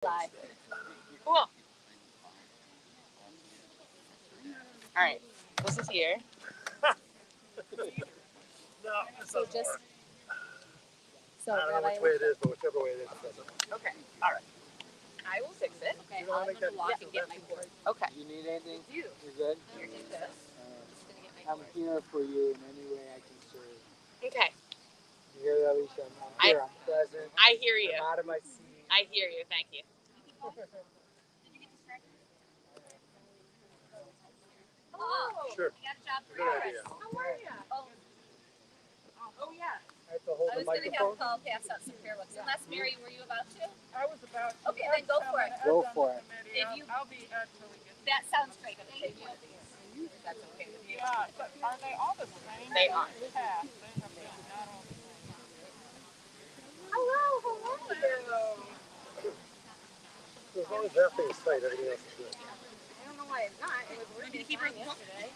Live. Cool. All right. This is here. No, So just. So I don't know Rabbi, which way it is, but whichever way it is, it doesn't. okay. All right. I will fix it. Okay. You I'm make gonna that walk pencil, and get that's my okay. cord. Okay. Do you need anything? You. You're good? Here, take this. Just gonna get my I'm cord. here for you in any way I can serve. Okay. You hear that, Alicia? I'm here. I'm present. I hear you. I'm out of my seat. I hear you. Thank you. Oh, Sure. you got a job for Good us. idea. How are you? Oh yeah. I have to hold I the was going to microphone. have Paul pass out some fair ones. Unless, Mary, were you about to? I was about to. Okay, then go for it. Go for it. If you, I'll be till we get that sounds great. I'm going to take one of these. If that's okay with you. Yeah, but are they all the same? They are. Yeah, they have been not all the same. Hello, how are you? As long as that thing is tight, everything else is good. I don't know why it's not. It was working fine yesterday.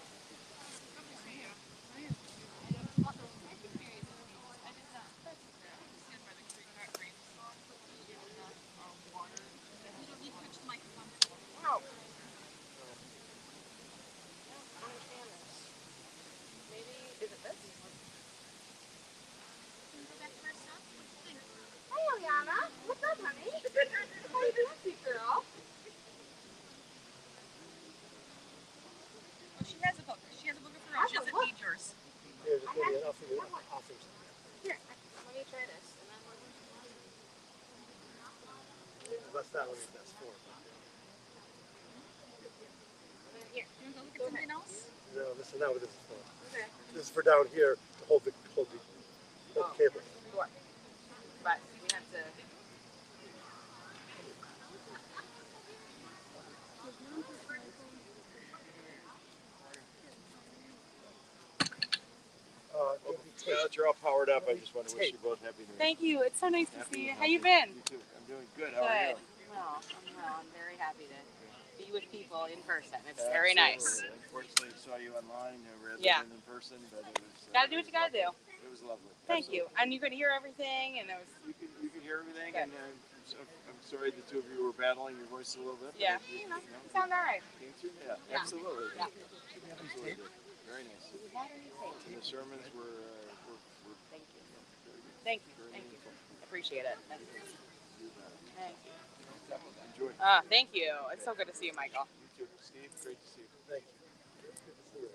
Wow. I don't understand this. Maybe, is it this? Hey, Eliana. What's up, honey? How you doing, sweet girl? Oh, she has a book. She has a book of her own. She doesn't need yours. Here, just maybe I'll see you. I'll see you. Here, let me try this. And then Unless that one is that's for. here. You want to go look at something else? No, this is not what this is for. Okay. This is for down here to hold the cable. Sure. But we have to. Now that you're all powered up, I just want to wish you both happy New Year. Thank you. It's so nice to see you. How you You been? too. I'm doing good. How are you? Well, I'm very happy to be with people in person. It's very nice. Absolutely. Unfortunately, I saw you online rather Yeah. than in person, but it was. Gotta do what you gotta do. It was lovely. Thank you. And you could hear everything, and it was. You could hear everything, Good. and I'm sorry the two of you were battling your voice a little bit. Yeah. But You sound all right. came through. Yeah, Yeah. absolutely. Yeah. Absolutely. Very nice. And the sermons were Thank you. very good. Thank you. Very Thank you. meaningful. Appreciate it. Thank you. Enjoy. Thank you. It's so good to see you, Michael. You too. Steve, great to see you. Thank you. Good to see you.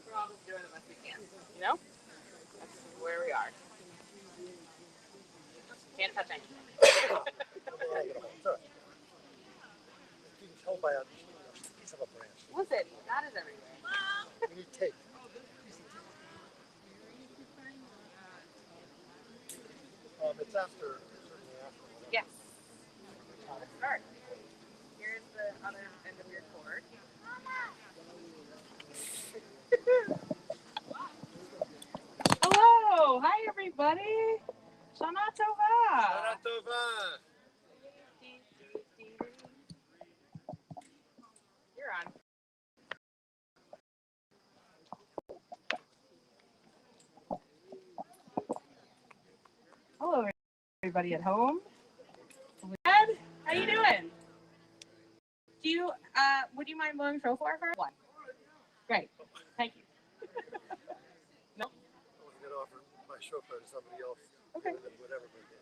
We're all just doing the best we can. You know? That's where we are. Can't touch anything. It's all right. You can tell by a piece of a branch. Listen, God is everywhere. We need tape. It's after, certainly after. Yes. Let's start. Here's the other end of your cord. Hello. Hi, everybody. Shana Tova. You're on. Hello, everybody at home. Ed, how you doing? Do you, would you mind blowing shofar for one? Great. Thank you. I was going to offer my chauffeur to somebody else. Okay. Whatever they did.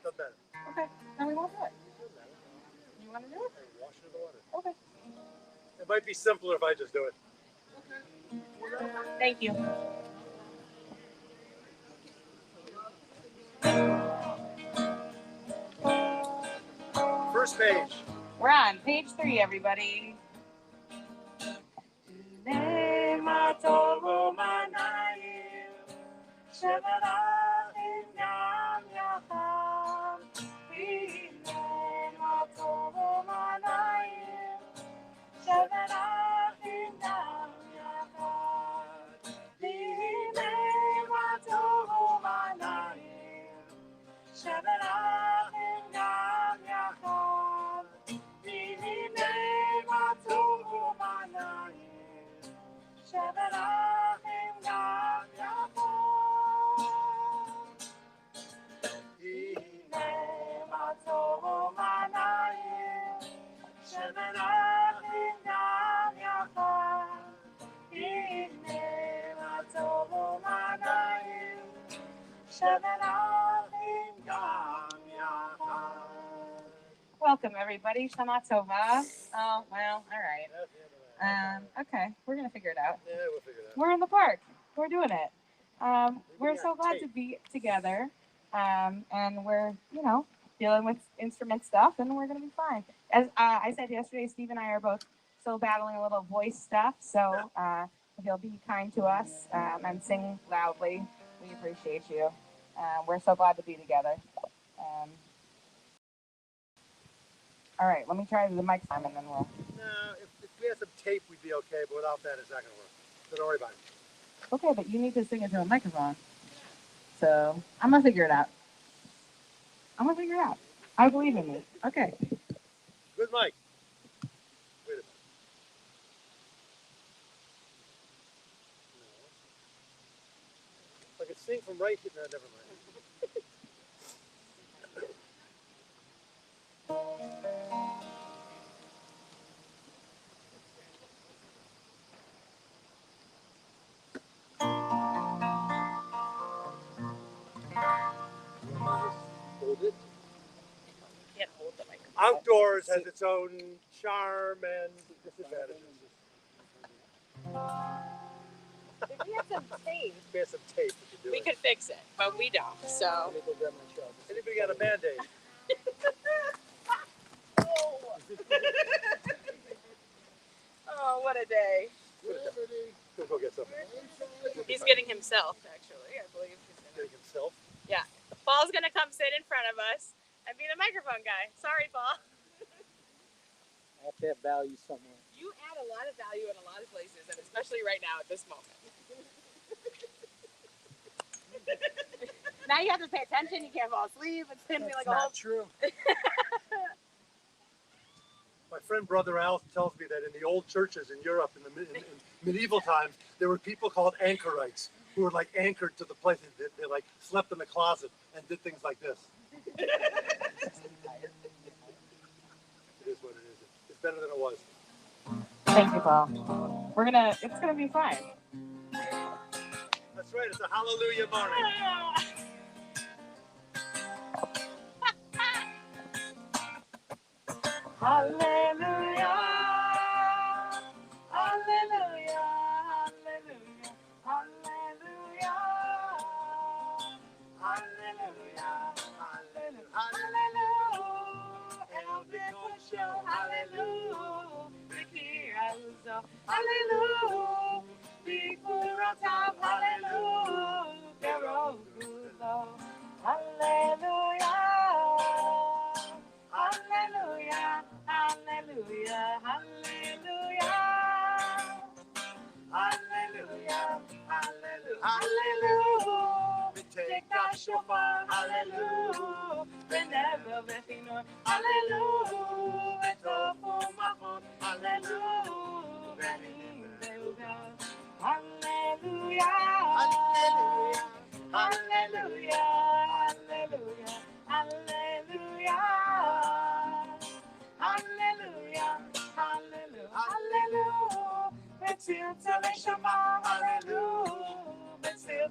Doesn't matter. Okay. Then we won't do it. You want to do it? Wash it in the water. Okay. It might be simpler if I just do it. Thank you. First page. We're on page 3, everybody. Welcome, everybody. Shana Tova. Oh, well, all right. Okay, we're going to figure it out. Yeah, we'll figure it out. We're in the park. We're doing it. We're so glad to be together. And we're, dealing with instrument stuff, and we're going to be fine. As I said yesterday, Steve and I are both still battling a little voice stuff. So if you'll be kind to us and sing loudly, we appreciate you. We're so glad to be together. All right, let me try the mic time, and then we'll. No, if we had some tape, we'd be okay, but without that, it's not going to work. So don't worry about it. Okay, but you need to sing into a microphone. So I'm gonna figure it out. I believe in me. Okay. Good mic. Wait a minute. No. I could sing from right here. No, never mind. Hold it. Can't hold the microphone. Outdoors has its own charm and disadvantages. If we had some tape, If we had some tape, we could do We it. could fix it, but we don't. So. Let me go grab my shelf. Anybody got a Band-Aid? Oh, what a day! We'll go get something. He's getting himself, actually. I believe he's Getting himself. Paul's gonna come sit in front of us and be the microphone guy. Sorry, Paul. I have to have value somewhere. You add a lot of value in a lot of places, and especially right now at this moment. Now you have to pay attention. You can't fall asleep. It's gonna be like a whole. True. My friend Brother Al tells me that in the old churches in Europe in medieval times, there were people called anchorites who were like anchored to the place. They like slept in the closet and did things like this. It is what it is. It's better than it was. Thank you, Paul. It's gonna be fine. That's right. It's a hallelujah morning. Hallelujah, hallelujah, hallelujah, hallelujah, hallelujah, hallelujah, hallelujah, hallelujah, hallelujah, Bikuratav, hallelujah, Berogulo, hallelujah. Hallelujah, hallelujah, hallelujah. Hallelujah, hallelujah, hallelujah. Take that shofar, hallelujah. Whenever we know, hallelujah. Etofu machon, hallelujah. Hallelujah, hallelujah, hallelujah, hallelujah, hallelujah. Hallelujah, hallelujah, hallelujah. Betil Shema, hallelujah. Betil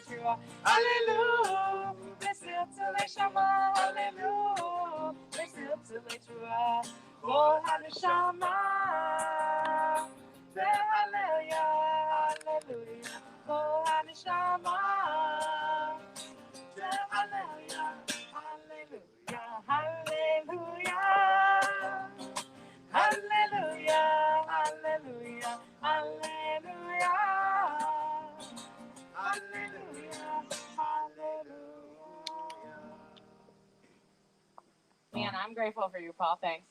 Shema, hallelujah. Betil Shema, hallelujah. Betil Shema, Kol Haneshama. Hallelujah, hallelujah, Kol Haneshama. Hallelujah, hallelujah, hallelujah. Hallelujah, hallelujah, hallelujah. Hallelujah, hallelujah. Man, I'm grateful for you, Paul. Thanks.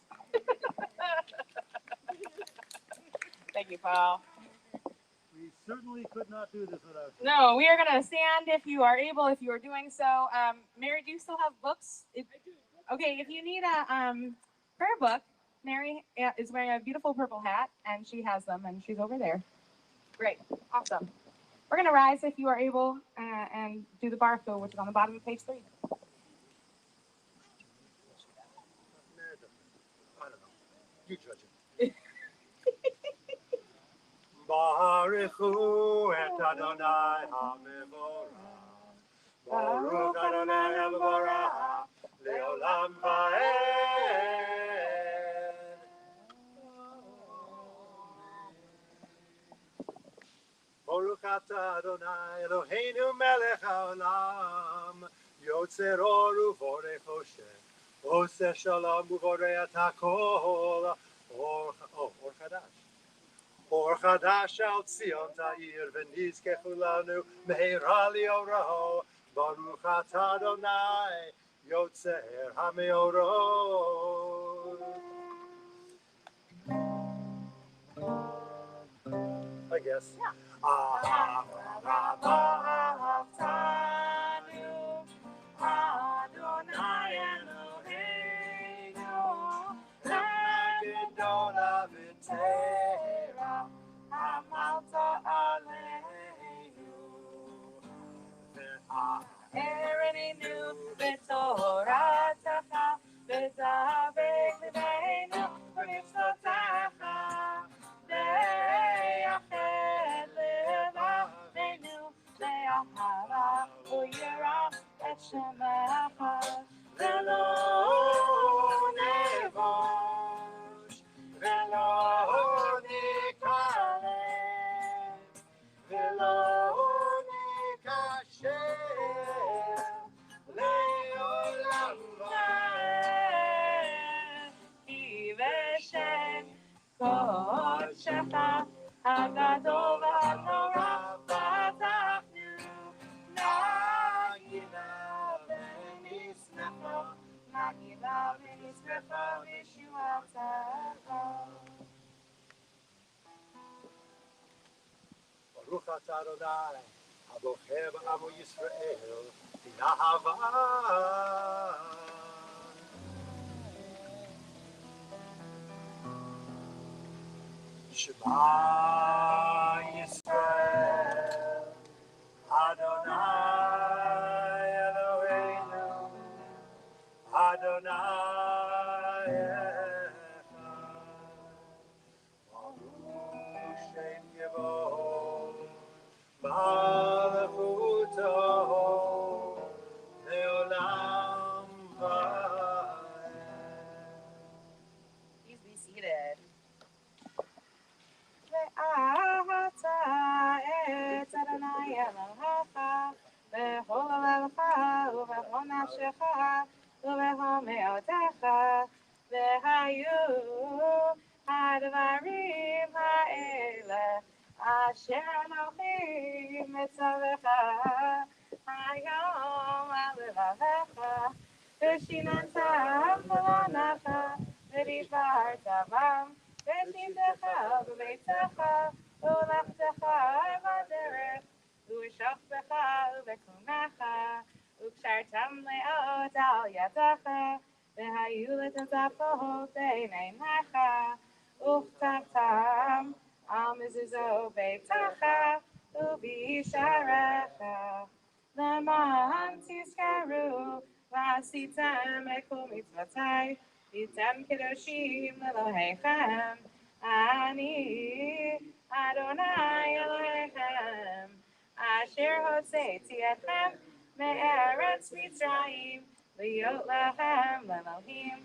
Thank you, Paul. We certainly could not do this without you. No, we are going to stand if you are able, if you are doing so. Mary, do you still have books? Okay, if you need a prayer book, Mary is wearing a beautiful purple hat, and she has them, and she's over there. Great. Awesome. We're going to rise if you are able and do the barco, which is on the bottom of page 3. I don't know. You judge it. Baruchu et Adonai HaMevorach. Baruch Adonai Mevorach Leolam Vaed. Baruch Atah Adonai Eloheinu Melech Haolam Yotzer Or Uvorei Choshech Oseh Shalom Uvorei Atakol Or Chadash. Or Chadash Al Tzion Ta'ir V'nizkechu Lanu Meira Li'oraho Baruch Atah Adonai Yotzer HaMeorot. I guess. Yeah. Adonai Eloheinu, Hagedol V'Teira, Hamalta Aleinu, V'Aaroninu V'Toratacha, V'Zaveh Libeinu V'Mitzvotecha, Ve'yached Levaveinu Ve'ahara U'yira Et Shemecha Ve'lo nevosh Ve'lo nikaleh Ve'lo nikasher Le'olam va'ed Ki v'shem Kodshecha Hagadol v'hanora V'atachnu Nagila v'nismecha Nagila v'nismecha V'shuatecha. Baruch Atah Adonai Abocher B'Amo Yisrael B'Ahava. Shema Yisrael Adonai Eloheinu Adonai Echad Baruch Shem Yevoh Malachuto Leolam Vaed. Please be seated. Ve'ahavta et Adonai Elohecha b'chol levecha u'b'chol nafshecha u'b'chol me'otecha ve'hayu hadvarim ha'ele asher Anochi mitzavecha hayom al levavecha v'shinantam v'lonacha v'dibartam v'shivtecha b'beitzecha u'lachtecha b'derech u'shochtecha u'bekumecha u'kshartam le'ot al yadecha v'hayu l'tazapot b'neinecha u'chtatam al mezuzot beitecha u'b'yisharecha למען תזכרו ועשיתם את כל מצוותיי והייתם קדושים לאלוהיכם אני אדוני אלוהיכם אשר הוצאתי אתכם מארץ מצרים להיות לכם לאלוהים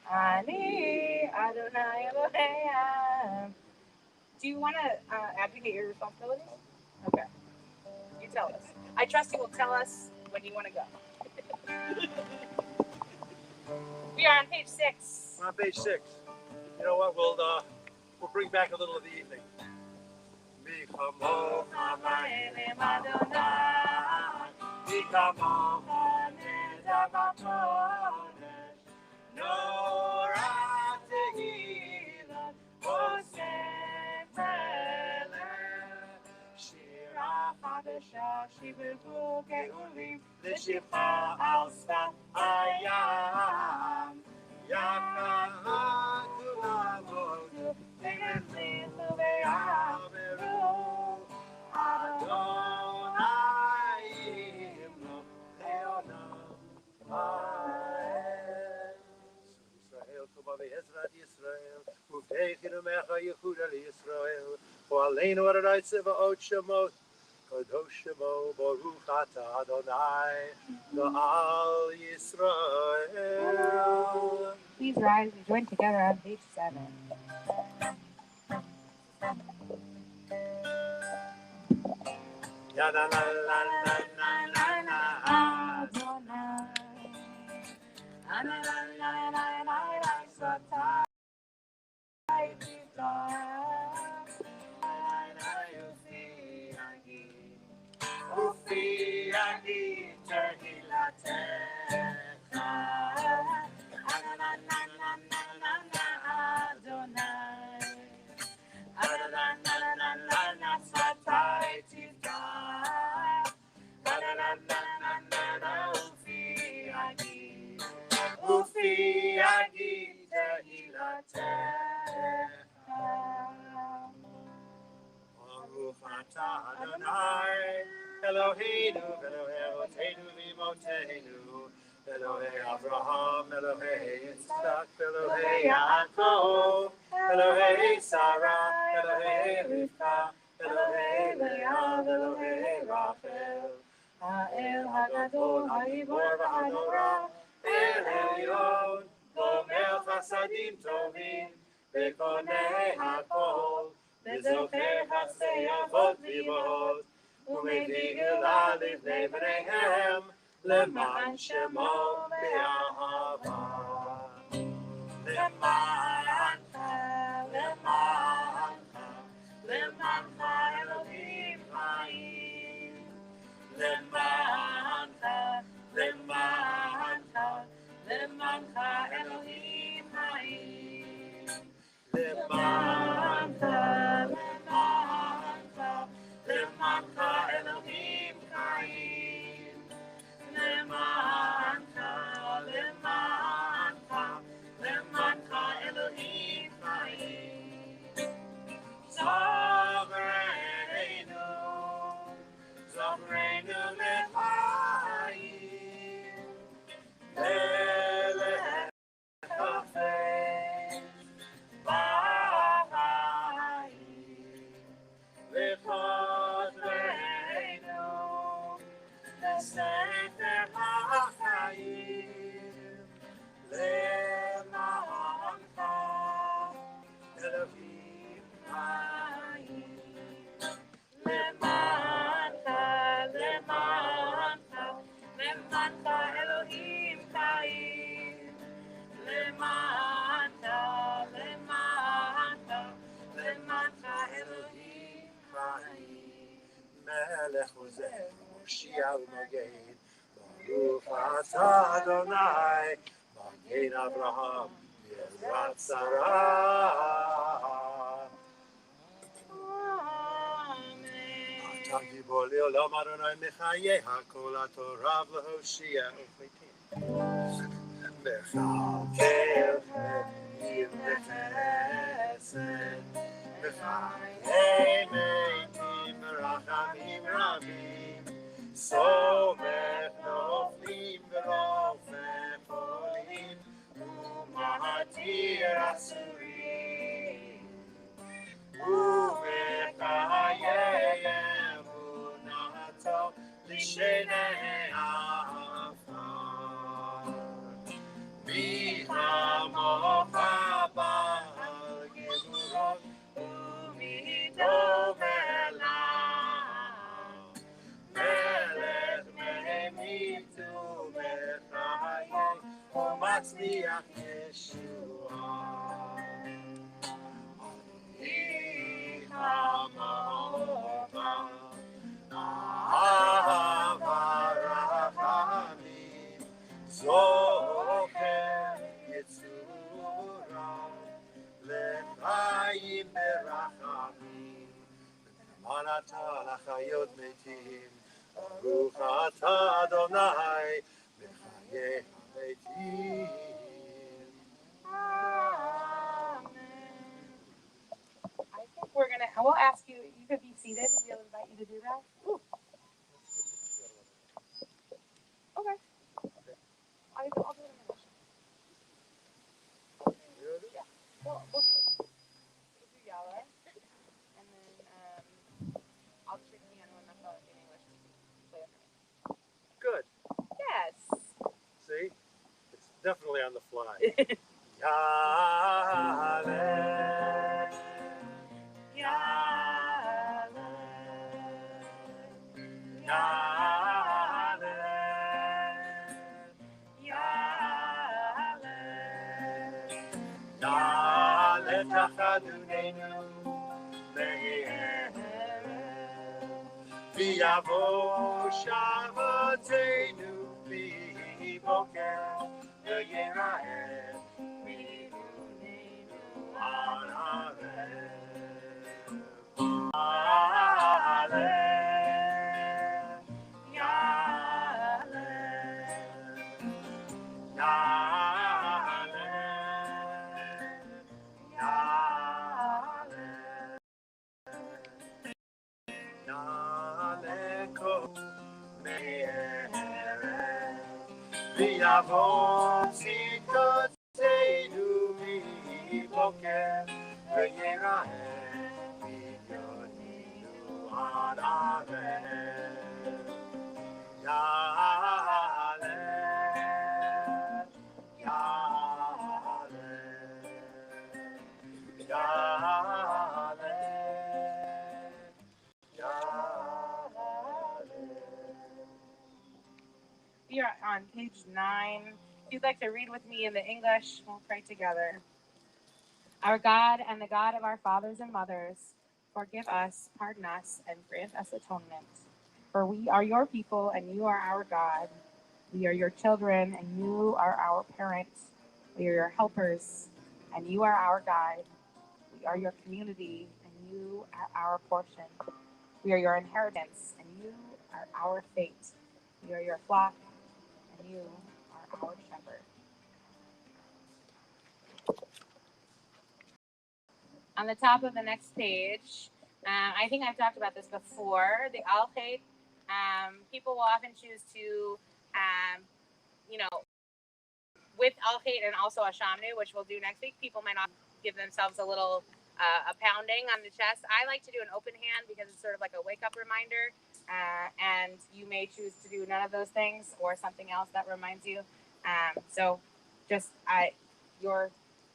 אני אדוני אלוהיכם. Do you want to advocate your responsibilities? Okay. You tell us. I trust you will tell us when you want to go. We are on page 6. We're on page 6. You know what? We'll bring back a little of the evening. Mi chamo Ha'ma'elim Adonai, mi chamo ha'neder b'kodesh, Nora Tehillah oseh peleh, shira chadasha, shivuvu ge'ulim, L'shivcha al sfat hayam Yachad u'avodu ve'yachlichu ve'yameru, Adonai imno leolam vaed. Israel koma ve'ezrat Yisrael Uvdei chinumecha Yehuda liYisrael Ho'aleinu Adonai tzevaot shemot Kadosh Shemo Baruch Atah Adonai V'al Yisrael. Please rise. We join together on page 7. Ya la la la la la la la Adonai. Adonai, Satai, Ufi ani tehilatecha. Adonai, Satai Tifta. Ufi ani tehilatecha. Baruch atah Adonai, Eloheinu, Elohei Avotenu v'Imotenu, Elohei Avraham, Elohei Yitzchak, Elohei Yaakov, Elohei Sarah, Elohei Rivka, Elohei Leah, Elohei Rachel, Ha'el Hagadol, Ha'gibor v'Hanora, El Elyon, Gomer Chasadim Tovim, V'konei Hakol, וזוכר חסי אבות ואימהות, ומביא גאולה לבני בניהם, למען שמו באהבה. למענך, למענך, למענך אלוהים חיים. למענך, למענך, למענך אלוהים חיים. למענך, למענך, למענך אלוהים חיים. למענך, למענך, למענך אלוהים חיים. זוכרנו, זוכרנו לחיים. ולחפש בחיים. וחוזרנו לספר החיים. למענך אלוהים חיים. למענך, למענך, למענך אלוהים חיים. למענך, למענך, למענך אלוהים חיים. מלך עוזר, מושיע ומגן, ברוך אתה אדוני, מגן אברהם, בעזרת שרה. אתה גיבור לעולם אדוני מחיי הכל התורה והושיע ומתים. מכלכל חיים וחסד, בחיי מתים ברחמים רבים, סומך נופלים ורופא חולים, ומתיר אסורים, ובחיי אמונתו לשני עפר. מי כמוך בעל גבורות ומי דומה מלך ממיט ומחיי ומצליח ישועה. מי כמוך אהבה רחמים, זוכר יצורה לחיים ברחמים. למען אתה לחיות מתים, ברוך אתה אדוני בחיי המתים. I think we'll ask you, you could be seated. We'll invite you to do that. Okay. I'll do it in a minute. Yeah. We'll do Yahweh. And then I'll just read the piano and that's all. Definitely on the fly. Yahweh, Yahweh, Yahweh, Yahweh, Yahweh, Tachadunenu, Me'erev, V'yavo Shavotenu, V'yivoker, V'yira'eh, V'yunenu Ha'arev. Yahweh, Yahweh, Yahweh, Yahweh. Naleko me'erev, v'yavo tzidkotzeinu miboker, v'yira'eh v'yoninu ad arev. Yahweh, Yahweh, Yahweh. We are on page 9. If you'd like to read with me in the English, we'll pray together. Our God and the God of our fathers and mothers, forgive us, pardon us, and grant us atonement. For we are your people, and you are our God. We are your children, and you are our parents. We are your helpers, and you are our guide. We are your community, and you are our portion. We are your inheritance, and you are our fate. We are your flock, and you are our shepherd. On the top of the next page, I think I've talked about this before. The Al-Khair, people will often choose to, you know, with Al-Khair and also a Shamnu, which we'll do next week. People might not give themselves a little a pounding on the chest. I like to do an open hand because it's sort of like a wake-up reminder. And you may choose to do none of those things or something else that reminds you. So just your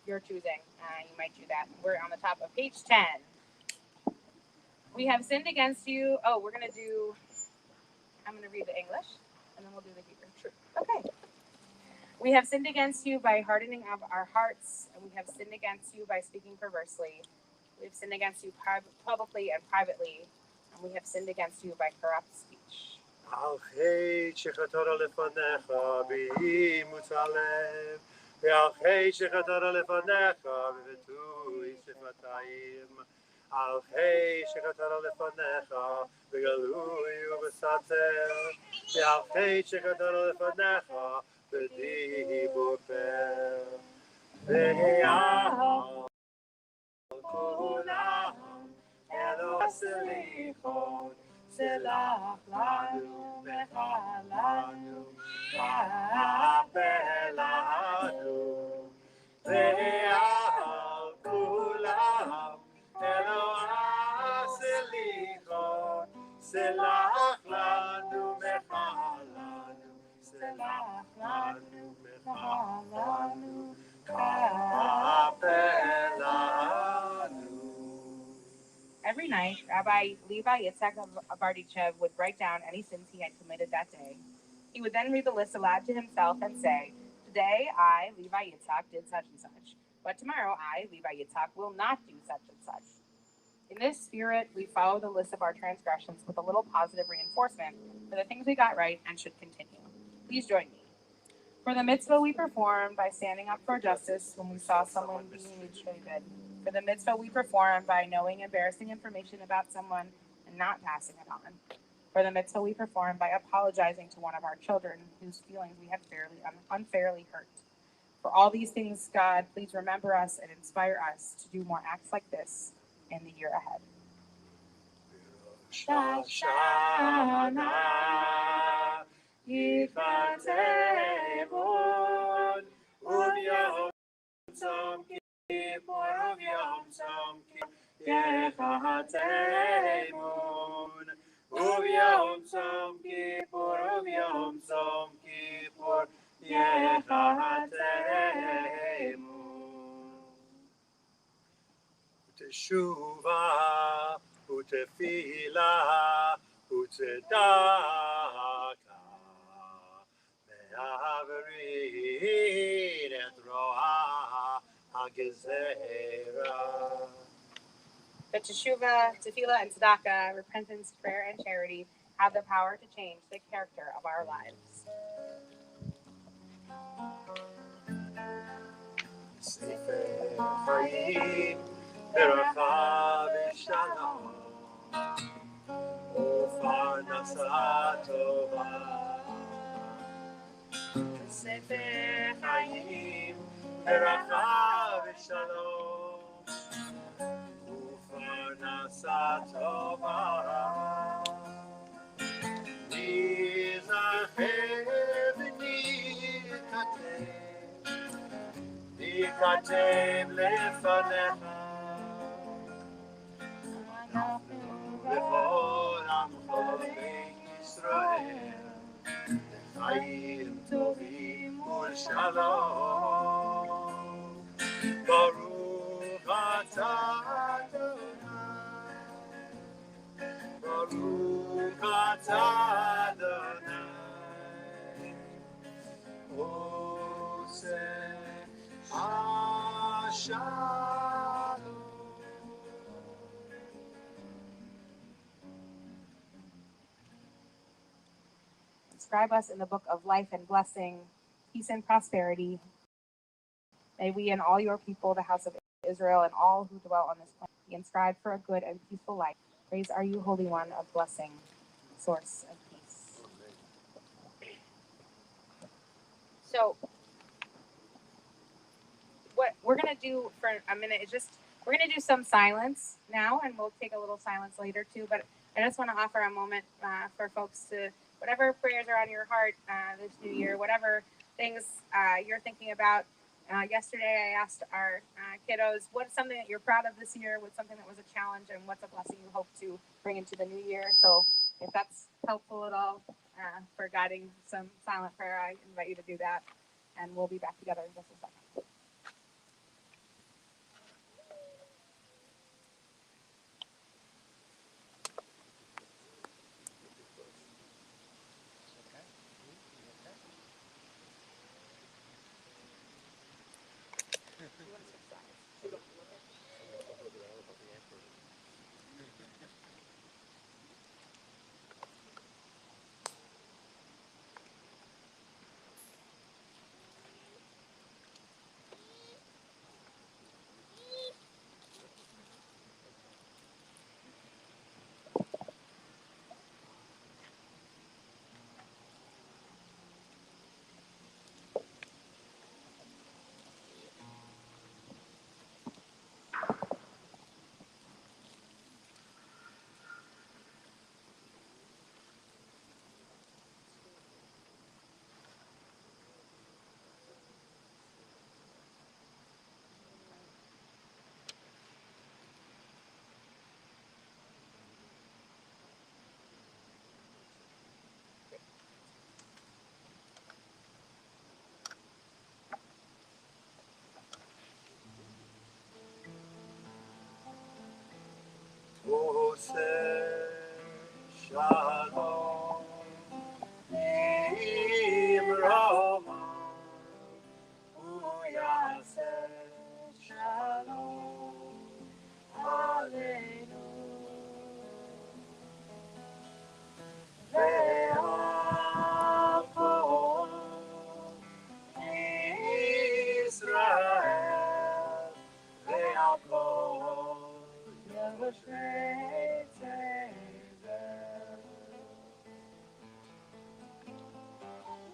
choosing. You might do that. We're on the top of page 10. We have sinned against you. Oh, I'm going to read the English and then we'll do the Hebrew. True. Okay. We have sinned against you by hardening of our hearts, and we have sinned against you by speaking perversely. We have sinned against you publicly and privately, and we have sinned against you by corrupt speech. Al-Khair shechatora lefanecha b'imutz halev, ve'al-Khair shechatora lefanecha b'vetui sifatayim, Al-Khair shechatora lefanecha b'galui u'b'sater, ve'al-Khair shechatora lefanecha b'dibur per, ve'yahal kulam elo aselichon, Selach lanu mechalanu, Apelanu, Ve'al kulam elo aselichon, Selach lanu mechalanu, Selach lanu mechalanu, Apelanu. Every night, Rabbi Levi Yitzhak of Bardichev would write down any sins he had committed that day. He would then read the list aloud to himself and say, "Today I, Levi Yitzhak, did such and such, but tomorrow I, Levi Yitzhak, will not do such and such." In this spirit, we follow the list of our transgressions with a little positive reinforcement for the things we got right and should continue. Please join me. For the mitzvah we performed by standing up for justice when we saw someone being mistreated. For the mitzvah we perform by knowing embarrassing information about someone and not passing it on. For the mitzvah we perform by apologizing to one of our children whose feelings we have unfairly hurt. For all these things, God, please remember us and inspire us to do more acts like this in the year ahead. Hashanah, Yifatevon, Uvyom Tzom Kippur, Uvyom Tzom Kippur, Yechatemun, Uvyom Tzom Kippur, Uvyom Tzom Kippur, Yechatemun. Teshuva utefila utzedaka me'averin et roha hagezera. But Teshuvah, Tefillah, and Tzedakah, repentance, prayer, and charity have the power to change the character of our lives. Sefer Chaim beracha v'shalom u'parnasa tova. Sefer Chaim beracha v'shalom u'parnasa tova. Nizacher v'nikater ייכתב לפניך וכל עמך בית ישראל לחיים טובים ולשלום. ברוך אתה אדוני, ברוך אתה אדוני עושה Inscribe us in the book of life and blessing, peace and prosperity. May we and all your people, the house of Israel, and all who dwell on this planet, be inscribed for a good and peaceful life. Praise are you, Holy One of blessing, source of peace. So, what we're going to do for a minute is we're going to do some silence now, and we'll take a little silence later too. But I just want to offer a moment for folks to, whatever prayers are on your heart this new year, whatever things you're thinking about. Yesterday, I asked our kiddos, what's something that you're proud of this year? What's something that was a challenge? And what's a blessing you hope to bring into the new year? So if that's helpful at all for guiding some silent prayer, I invite you to do that. And we'll be back together in just a second. עושה שלום אמרמה הוא יעשה שלום עלינו ועל כל ישראל ועל כל יושבי תבל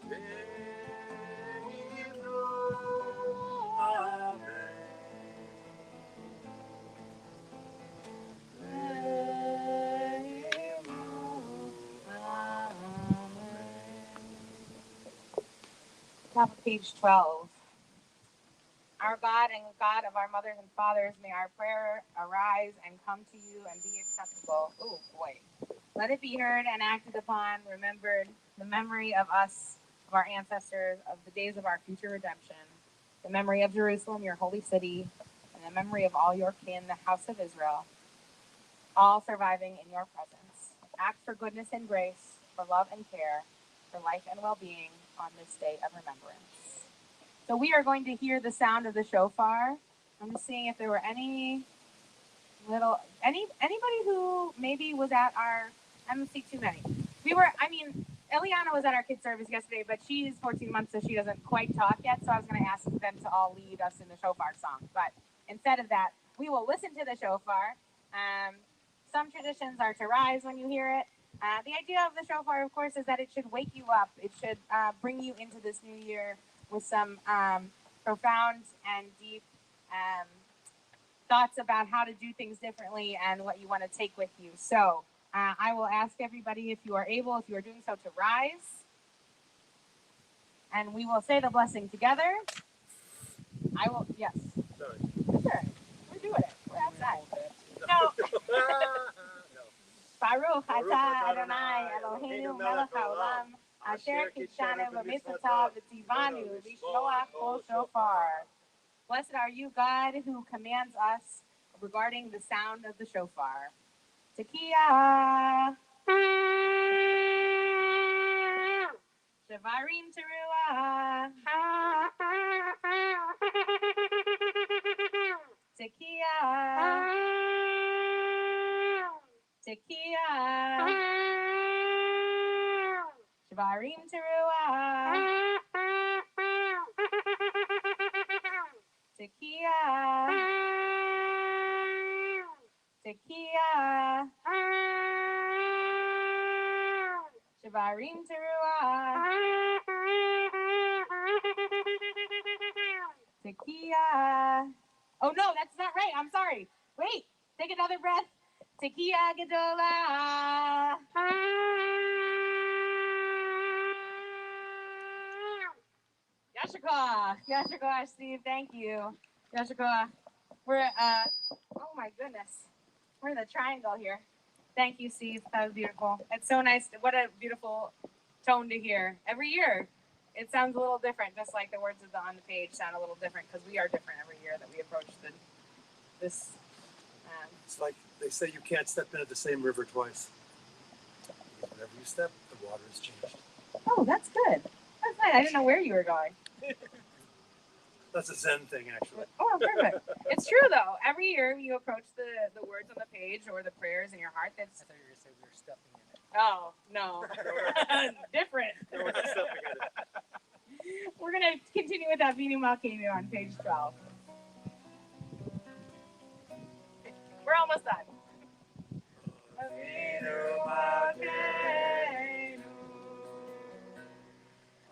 ויבנו אמן Top of page 12. Our God and God of our mothers and fathers, may our prayer arise and come to you and be acceptable. Oh boy. Let it be heard and acted upon, remembered, the memory of us, of our ancestors, of the days of our future redemption, the memory of Jerusalem, your holy city, and in the memory of all your kin, the house of Israel, all surviving in your presence. Act for goodness and grace, for love and care, for life and well-being on this day of remembrance. So we are going to hear the sound of the shofar. I'm just seeing if there were anybody who maybe was at our, I don't see too many. Eliana was at our kids service yesterday, but she's 14 months, so she doesn't quite talk yet. So I was going to ask them to all lead us in the shofar song. But instead of that, we will listen to the shofar. Some traditions are to rise when you hear it. The idea of the shofar, of course, is that it should wake you up. It should bring you into this new year with some profound and deep thoughts about how to do things differently and what you want to take with you. So I will ask everybody, if you are able, if you are doing so, to rise. And we will say the blessing together. Yes. Sorry. Sure. We're doing it. We're outside. No. Baruch atah Adonai Eloheinu melech haolam asher kitshanu b'mitzvotav v'tzivanu lishmoach kol shofar. Blessed are you, God, who commands us regarding the sound of the shofar. Tekiah. Shavarim teruah. Tekiah. Tekiah. Shavarim teruah. Tekiah. Tekiah. Shavarim teruah. Tekiah. Oh no, that's not right. I'm sorry. Wait, take another breath. Tekiah Gedolah. Yashikah. Yashikah, Steve. Thank you. Yashikah. We're oh my goodness. We're in the triangle here. Thank you, Steve. That was beautiful. It's so nice. What a beautiful tone to hear. Every year, it sounds a little different, just like the words on the page sound a little different, because we are different every year that we approach this. It's like they say you can't step into the same river twice. Whenever you step, the water has changed. Oh, that's good. That's nice. I didn't know where you were going. That's a Zen thing, actually. Oh, perfect. It's true, though. Every year you approach the words on the page or the prayers in your heart. I thought you were going to say we were stepping in it. Oh, no. Different. We're not stepping in it. We're going to continue with that Vinu Malkeinu on page 12. We're almost done. Avinu Malkeinu,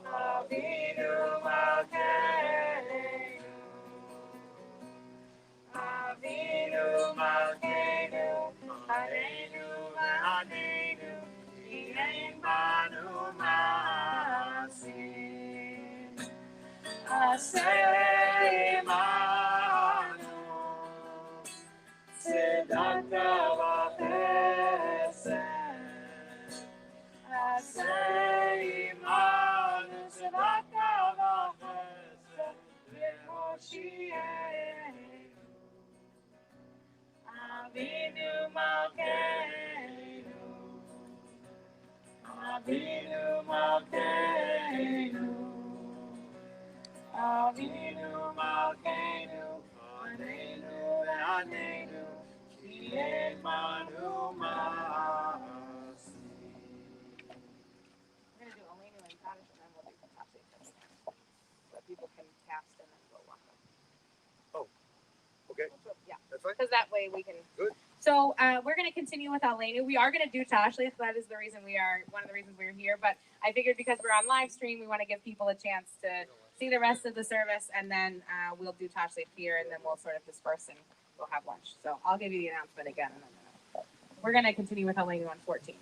Avinu Malkeinu, Avinu Malkeinu, Aleinu v'aneinu, Yein banu ma'asim, Aseh imanu, Tzedakah v'chesed, Aseh imanu, Tzedakah v'chesed, v'hoshienu, Avinu Malkeinu, Avinu Malkeinu, Avinu Malkeinu, Aneinu ve'aneinu, ki ein banu ma'asim. We're going to do Aleinu and Kaddish, and then we'll do Tashlich first, so that people can cast and then go walk up. Okay, Yeah. that's fine. Because that way we can. Good. So we're going to continue with Aleinu. We are going to do Tashlich. That is one of the reasons we're here. But I figured because we're on live stream, we want to give people a chance to see the rest of the service, and then we'll do Tashlich here, and then we'll sort of disperse and we'll have lunch. So I'll give you the announcement again in a minute. We're going to continue with Aleinu on 14.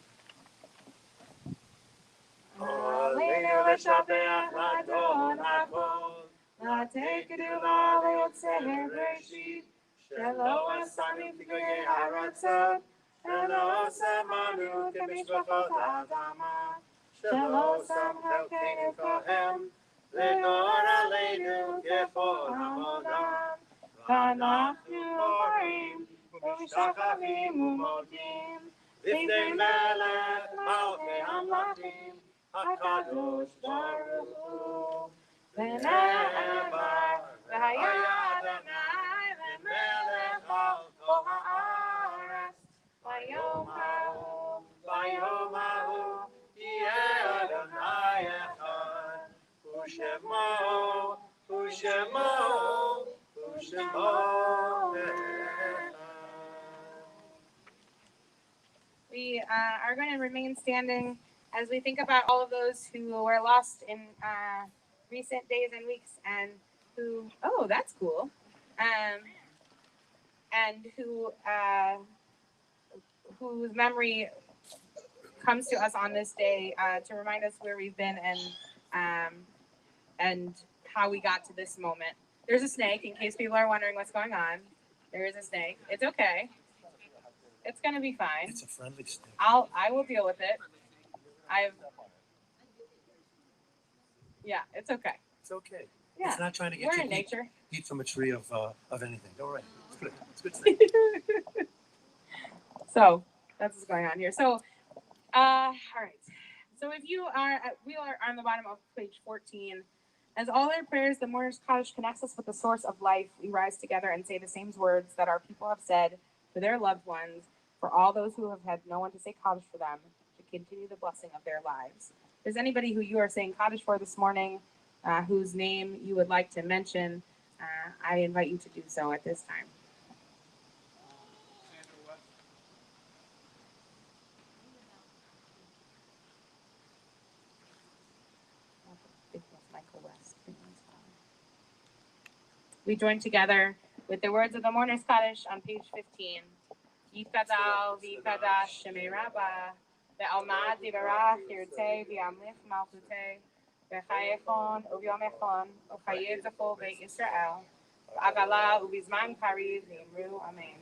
Aleinu l'shabeach l'adon hakol, l'tekedu v'le'otzeh bereshit. Shelo asanu k'goyei haratzot, shelo samanu k'mishpachot ha'adama, shelo sam chalkeinu kohen, v'nor aleinu k'for ha'odam, v'anachnu משחרים ומודים, לפני מלך מלכי המלכים, הקדוש ברוך הוא. ונאמר, והיה אדוני למלך על כל הארץ, ביום ההוא יהיה אדוני אחד, ושמו We are going to remain standing as we think about all of those who were lost in recent days and weeks, and who, oh, that's cool, and whose memory comes to us on this day to remind us where we've been and how we got to this moment. There's a snake, in case people are wondering what's going on. There is a snake. It's okay. It's gonna be fine. It's a friendly snake. I will deal with it. Yeah, it's okay. It's okay. Yeah. It's not trying to get We're you in nature. eat from a tree of anything. Don't worry. It's good. It's a good snake. So that's what's going on here. So, all right. So if you are, we are on the bottom of page 14. As all our prayers, the mourner's cottage connects us with the source of life. We rise together and say the same words that our people have said for their loved ones, for all those who have had no one to say Kaddish for them, to continue the blessing of their lives. If there's anybody who you are saying Kaddish for this morning, whose name you would like to mention, I invite you to do so at this time. Michael West. We join together with the words of the mourner's Kaddish on page 15. Yikadal v'yikadash shemei Rabbah, ve'almad yivarach yirtei v'yamlich malchutei, ve'chayechon u'vyomechon u'chayeh zachol ve'Yisrael, v'agala u'bizman kariv v'yimru amen.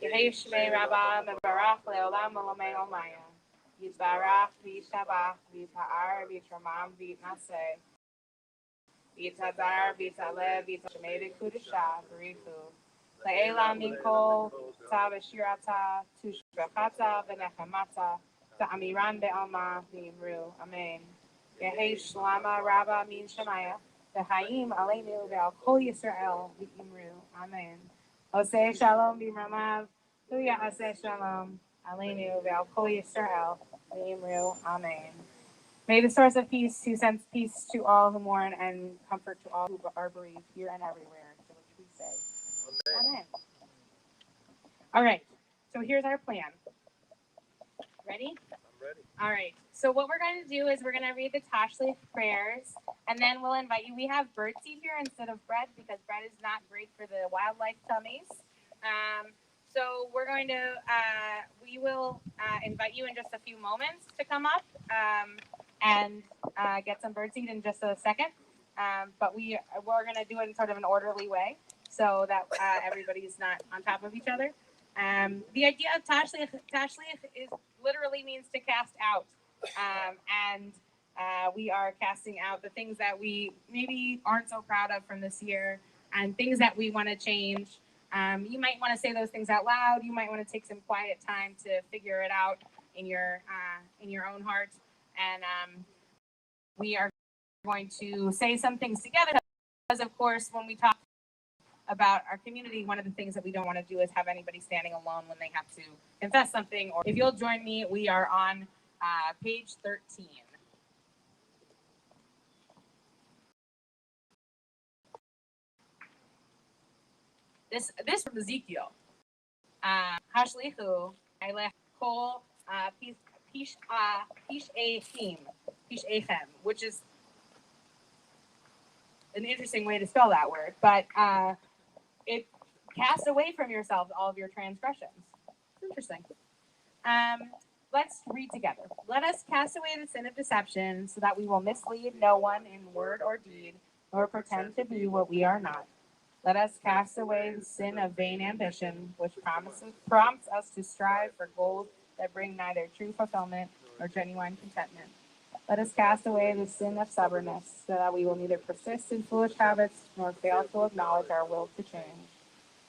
Yehei shemei Rabbah mevarach le'olam olamei olmaya, yitbarach v'yishabach v'yita'ar v'yitramam v'yitnaseh, v'yitazar v'yitaleh v'yitashemei v'kudashah v'rifu. Le'ela minkol ta v'shirata tushbechata v'nechemata ta'amiran be'alma v'yimru. Amen. Yehei shlama rabba min shemaya v'chayim aleinu ve'al kol Yisrael v'yimru. Amen. Oseh shalom b'mramav v'ya'aseh shalom aleinu ve'al kol Yisrael v'yimru. Amen. May the source of peace, who sends peace to all who mourn and comfort to all who are bereaved here and everywhere, to which we say, Amen. All right, so here's our plan. Ready? I'm ready. All right, so what we're going to do is we're going to read the Tashlich prayers, and then we'll invite you. We have birdseed here instead of bread because bread is not great for the wildlife tummies. So we're going to, we will invite you in just a few moments to come up and get some birdseed in just a second. But we're going to do it in sort of an orderly way so that everybody's not on top of each other. The idea of Tashlich is literally means to cast out. And we are casting out the things that we maybe aren't so proud of from this year and things that we want to change. You might want to say those things out loud. You might want to take some quiet time to figure it out in your own heart. And we are going to say some things together because, of course, when we talk about our community, one of the things that we don't want to do is have anybody standing alone when they have to confess something. Or if you'll join me, we are on page 13. This from Ezekiel. Hashlichu Eilech Kol Pish'echem, which is an interesting way to spell that word, but it casts away from yourselves all of your transgressions. It's interesting. Let's read together. Let us cast away the sin of deception so that we will mislead no one in word or deed, nor pretend to be what we are not. Let us cast away the sin of vain ambition, which prompts us to strive for goals that bring neither true fulfillment nor genuine contentment. Let us cast away the sin of stubbornness, so that we will neither persist in foolish habits nor fail to acknowledge our will to change.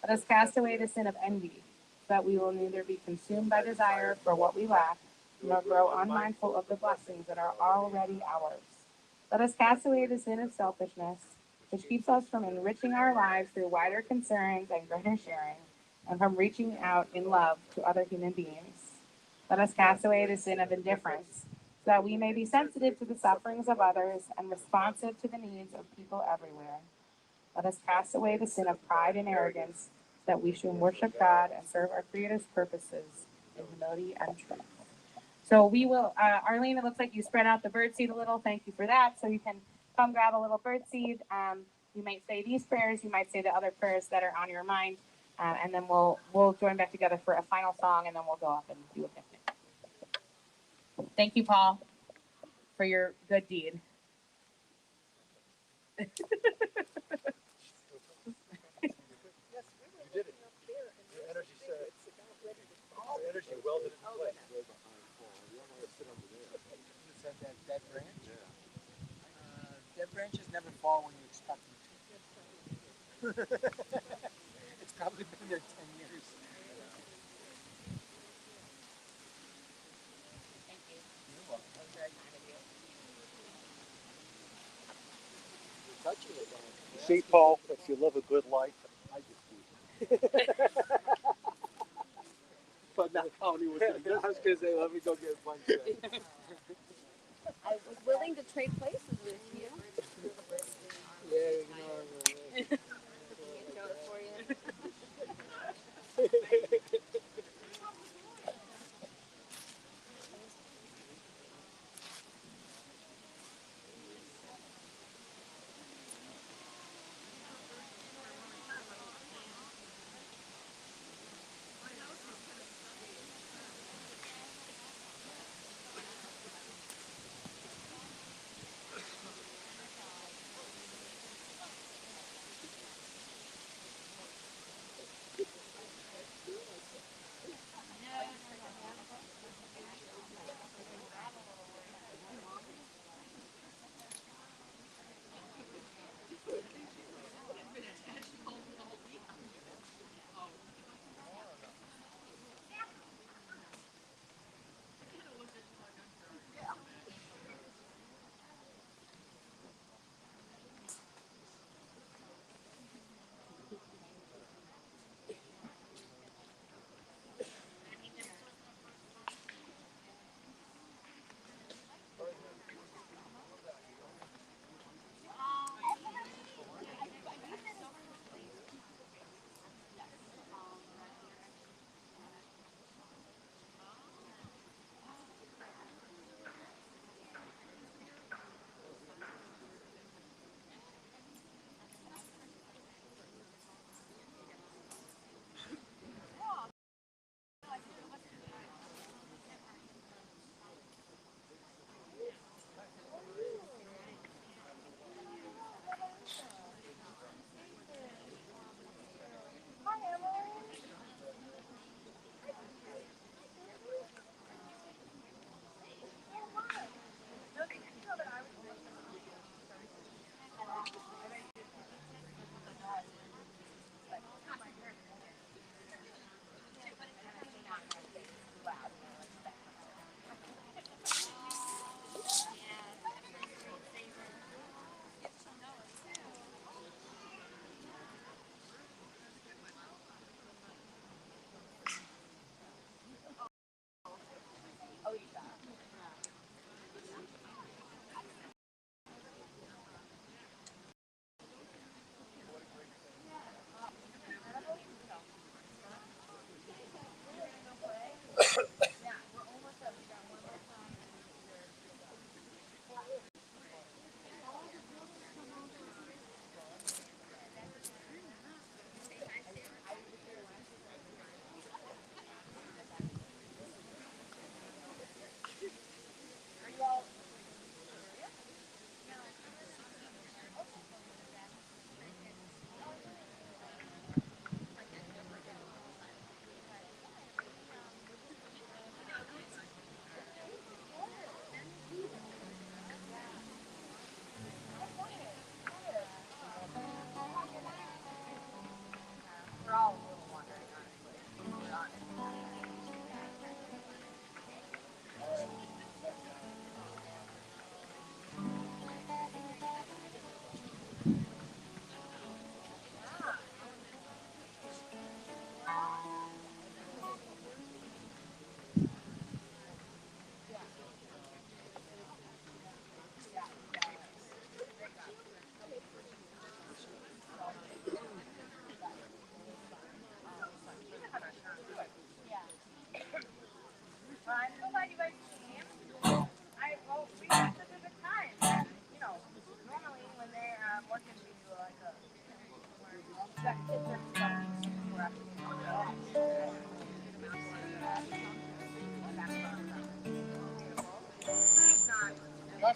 Let us cast away the sin of envy, that we will neither be consumed by desire for what we lack, nor grow unmindful of the blessings that are already ours. Let us cast away the sin of selfishness, which keeps us from enriching our lives through wider concerns and greater sharing, and from reaching out in love to other human beings. Let us cast away the sin of indifference, so that we may be sensitive to the sufferings of others and responsive to the needs of people everywhere. Let us cast away the sin of pride and arrogance, so that we should worship God and serve our Creator's purposes in humility and truth. So we will, Arlene, it looks like you spread out the birdseed a little. Thank you for that. So you can come grab a little birdseed. You might say these prayers. You might say the other prayers that are on your mind. And then we'll join back together for a final song, and then we'll go up and do a picnic. Thank you, Paul, for your good deed. You did it. Your energy set. Your energy welded it in place. That branch? That branches never fall when you expect them to. It's probably been there 10 years. Thank you. You're welcome. That was very kind of you. You're touching it, though. St. Paul, if you live a good life, I just do. But not counting with it. I was going to say, let me go get a bunch of that. I was willing to trade places with you. Yeah, ignore me. Can't show it for you.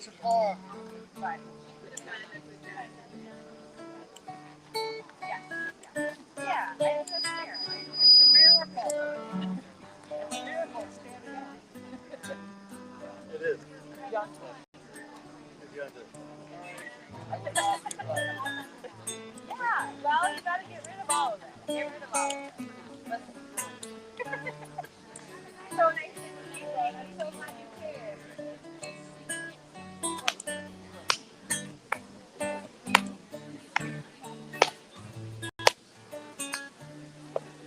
That's your car. But yeah, that's fair. It's a miracle. It's a miracle standing up. It is. Young. If you have to. I would love you, but Yeah, well, you gotta get rid of all of it. Get rid of all of it. So nice to meet you. I'm so glad you came.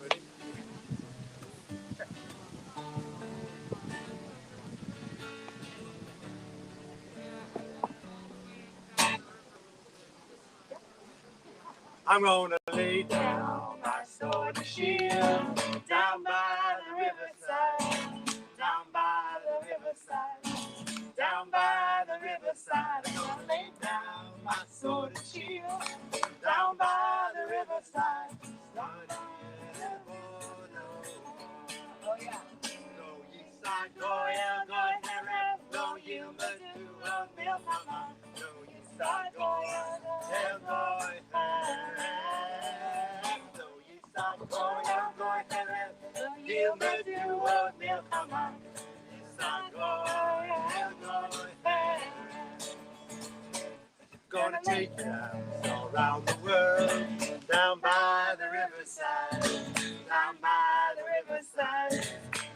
Ready? I'm gonna lay down my sword and shield down by the riverside, down by the riverside, down by the riverside. I'm gonna lay down my sword and shield down by the riverside. Oh, yeah. Go east side, go yeah, go Harry, go you must do a mill, mama. Go east side, go yeah, go Harry. Go east side, go yeah, go Harry, you must do a mill, mama. East side, go yeah, go Harry. Gonna take you all around the world, down by the riverside, down by the riverside,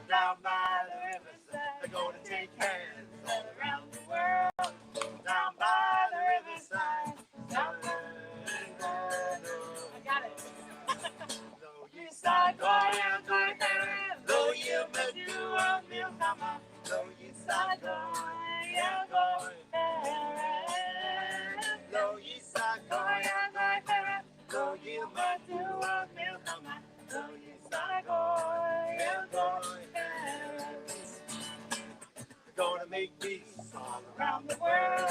down by the riverside. They're gonna take hands all around the world, down by the riverside, down by the riverside. I got it. Though you side, go yeah, go yeah, though you may do a meal, come on. Though you side, go yeah, go yeah. Though you side, go yeah, go yeah, though you may do a meal, come on. Though you side, go yeah, go yeah. We're gonna make peace all around the world,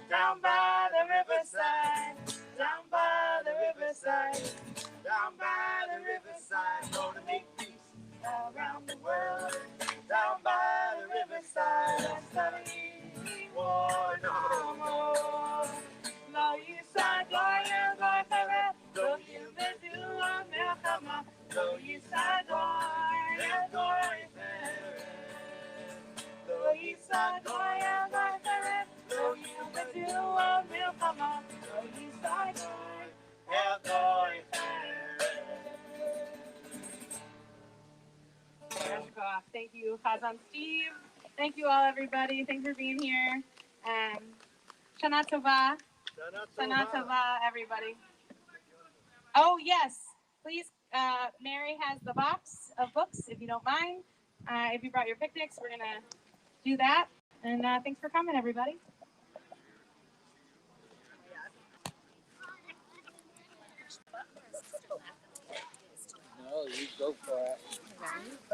down by the riverside, down by the riverside, down by the riverside. Gonna make peace all around the world, down by the riverside. Sunny war no more. No, you side, go yeah, go yeah, though you may do a milkama. Though you side, go yeah, go yeah. Though you side, go yeah, go yeah, though you may do a milkama. Though you side, go yeah, go Gosh, thank you, Chazan Steve. Thank you all, everybody. Thanks for being here. Shana Tova. Shana Tova, everybody. Oh, yes. Please, Mary has the box of books, if you don't mind. If you brought your picnics, we're going to do that. And thanks for coming, everybody. no, you go for it.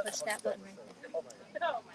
Push that button right there. Oh, my